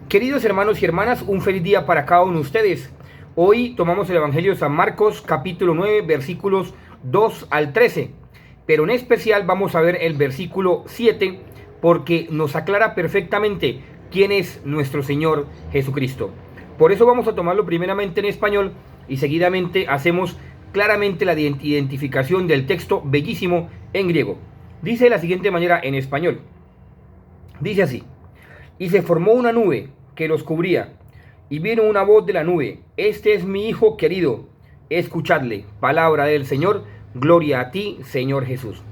Queridos hermanos y hermanas, un feliz día para cada uno de ustedes. Hoy tomamos el Evangelio de San Marcos, capítulo 9, versículos 2 al 13. Pero en especial vamos a ver el versículo 7 porque nos aclara perfectamente quién es nuestro Señor Jesucristo. Por eso vamos a tomarlo primeramente en español y seguidamente hacemos claramente la identificación del texto bellísimo en griego. Dice de la siguiente manera en español. Dice así: y se formó una nube que los cubría, y vino una voz de la nube: este es mi Hijo querido, escuchadle. Palabra del Señor, gloria a ti, Señor Jesús.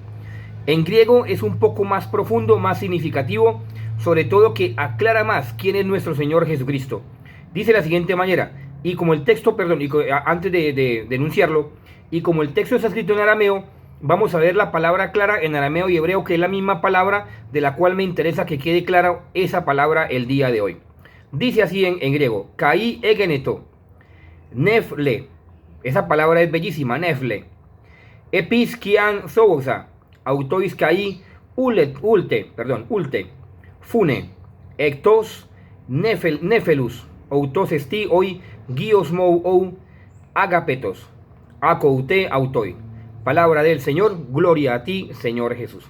En griego es un poco más profundo, más significativo, sobre todo que aclara más quién es nuestro Señor Jesucristo. Dice de la siguiente manera, y como el texto, antes de enunciarlo, y como el texto está escrito en arameo, vamos a ver la palabra clara en arameo y hebreo, que es la misma palabra de la cual me interesa que quede clara esa palabra el día de hoy. Dice así en griego: kai egeneto, nefle. Esa palabra es bellísima, nefle. Epis kian zousa, autois kai ulte, fune, ectos nefelus, autos esti hoy giosmou ou agapetos, acoute autoi. Palabra del Señor, gloria a ti, Señor Jesús.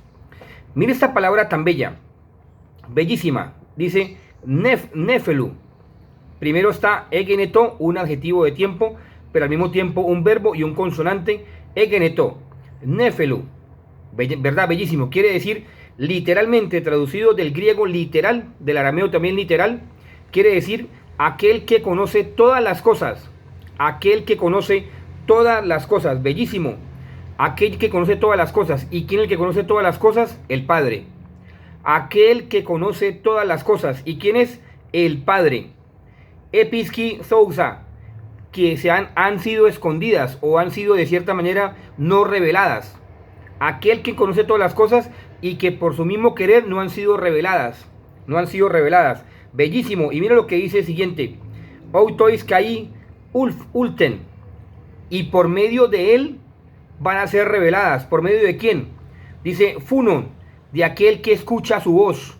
Mira esta palabra tan bella, bellísima. Dice nefelu. Primero está egeneto, un adjetivo de tiempo, pero al mismo tiempo un verbo y un consonante. Egeneto, nefelu, ¿verdad? Bellísimo. Quiere decir, literalmente traducido del griego literal, del arameo también literal, quiere decir aquel que conoce todas las cosas. Aquel que conoce todas las cosas. Bellísimo. Aquel que conoce todas las cosas. ¿Y quién es el que conoce todas las cosas? El Padre. Aquel que conoce todas las cosas. ¿Y quién es? El Padre. Episki sousa, que han sido escondidas o han sido de cierta manera no reveladas. Aquel que conoce todas las cosas y que por su mismo querer no han sido reveladas. No han sido reveladas. Bellísimo. Y mira lo que dice el siguiente: autois kai ulten. Y por medio de él van a ser reveladas. ¿Por medio de quién? Dice funo, de aquel que escucha su voz.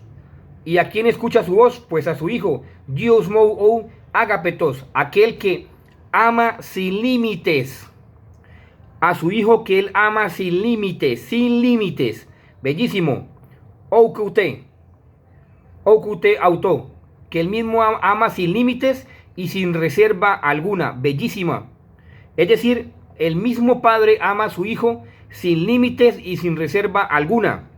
¿Y a quién escucha su voz? Pues a su Hijo. Dios mou ou agapetos, aquel que ama sin límites. A su Hijo que él ama sin límites, sin límites. Bellísimo. Oukute auto, que él mismo ama sin límites y sin reserva alguna. Bellísima. Es decir, el mismo Padre ama a su Hijo sin límites y sin reserva alguna.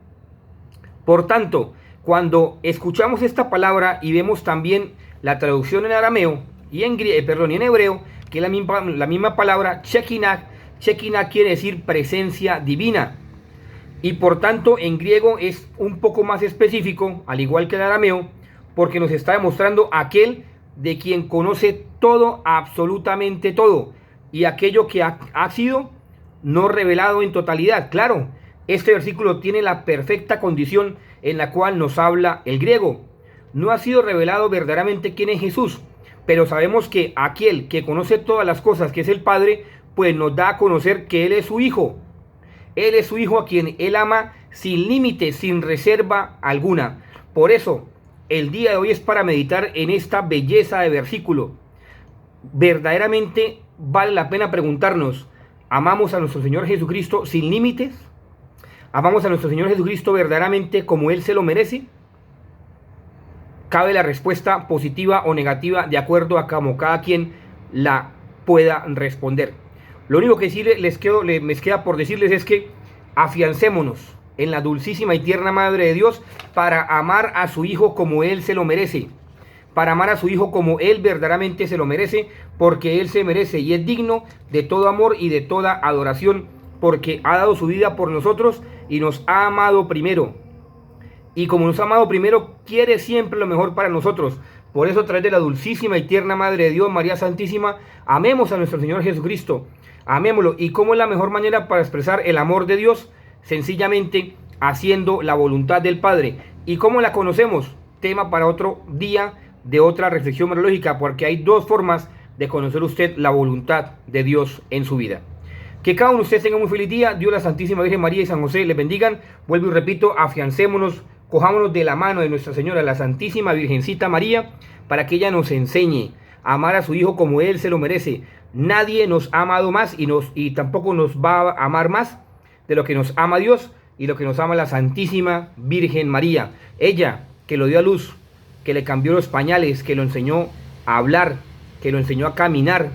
Por tanto, cuando escuchamos esta palabra y vemos también la traducción en arameo y en hebreo, que es la misma palabra, Shekinah quiere decir presencia divina. Y por tanto, en griego es un poco más específico, al igual que en arameo, porque nos está demostrando aquel de quien conoce todo, absolutamente todo, y aquello que ha sido no revelado en totalidad. Claro, este versículo tiene la perfecta condición en la cual nos habla el griego. No ha sido revelado verdaderamente quién es Jesús, pero sabemos que aquel que conoce todas las cosas, que es el Padre, pues nos da a conocer que Él es su Hijo. Él es su Hijo a quien Él ama sin límite, sin reserva alguna. Por eso, el día de hoy es para meditar en esta belleza de versículo. Verdaderamente vale la pena preguntarnos: ¿amamos a nuestro Señor Jesucristo sin límites? ¿Amamos a nuestro Señor Jesucristo verdaderamente como Él se lo merece? Cabe la respuesta positiva o negativa de acuerdo a como cada quien la pueda responder. Lo único que sí me queda por decirles es que afiancémonos en la dulcísima y tierna Madre de Dios para amar a su Hijo como Él se lo merece. Para amar a su Hijo como Él verdaderamente se lo merece, porque Él se merece y es digno de todo amor y de toda adoración, porque ha dado su vida por nosotros y nos ha amado primero. Y como nos ha amado primero, quiere siempre lo mejor para nosotros. Por eso, a través de la dulcísima y tierna Madre de Dios, María Santísima, amemos a nuestro Señor Jesucristo. Amémoslo. ¿Y cómo es la mejor manera para expresar el amor de Dios? Sencillamente haciendo la voluntad del Padre. ¿Y cómo la conocemos? Tema para otro día de otra reflexión merológica, porque hay dos formas de conocer usted la voluntad de Dios en su vida. Que cada uno de ustedes tenga un muy feliz día. Dios, la Santísima Virgen María y San José les bendigan. Vuelvo y repito, afiancémonos Cojámonos de la mano de Nuestra Señora, la Santísima Virgencita María, para que ella nos enseñe a amar a su Hijo como Él se lo merece. Nadie nos ha amado más y tampoco nos va a amar más de lo que nos ama Dios y lo que nos ama la Santísima Virgen María. Ella que lo dio a luz, que le cambió los pañales, que lo enseñó a hablar, que lo enseñó a caminar.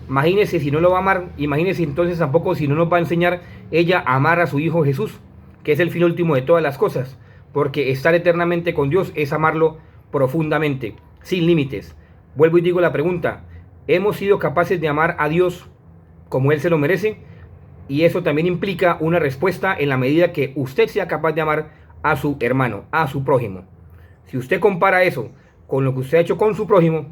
Imagínese si no lo va a amar, imagínese entonces tampoco si no nos va a enseñar ella a amar a su Hijo Jesús, que es el fin último de todas las cosas, porque estar eternamente con Dios es amarlo profundamente, sin límites. Vuelvo y digo la pregunta, ¿hemos sido capaces de amar a Dios como Él se lo merece? Y eso también implica una respuesta en la medida que usted sea capaz de amar a su hermano, a su prójimo. Si usted compara eso con lo que usted ha hecho con su prójimo,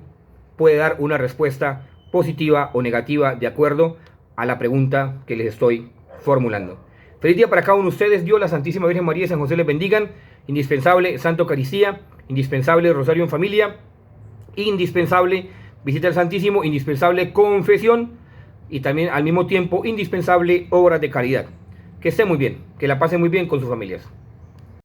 puede dar una respuesta positiva o negativa de acuerdo a la pregunta que les estoy formulando. Feliz día para cada uno de ustedes. Dios, la Santísima Virgen María y San José les bendigan. Indispensable Santo Eucaristía, indispensable Rosario en familia, indispensable visita al Santísimo, indispensable confesión y también al mismo tiempo indispensable obras de caridad. Que estén muy bien, que la pasen muy bien con sus familias.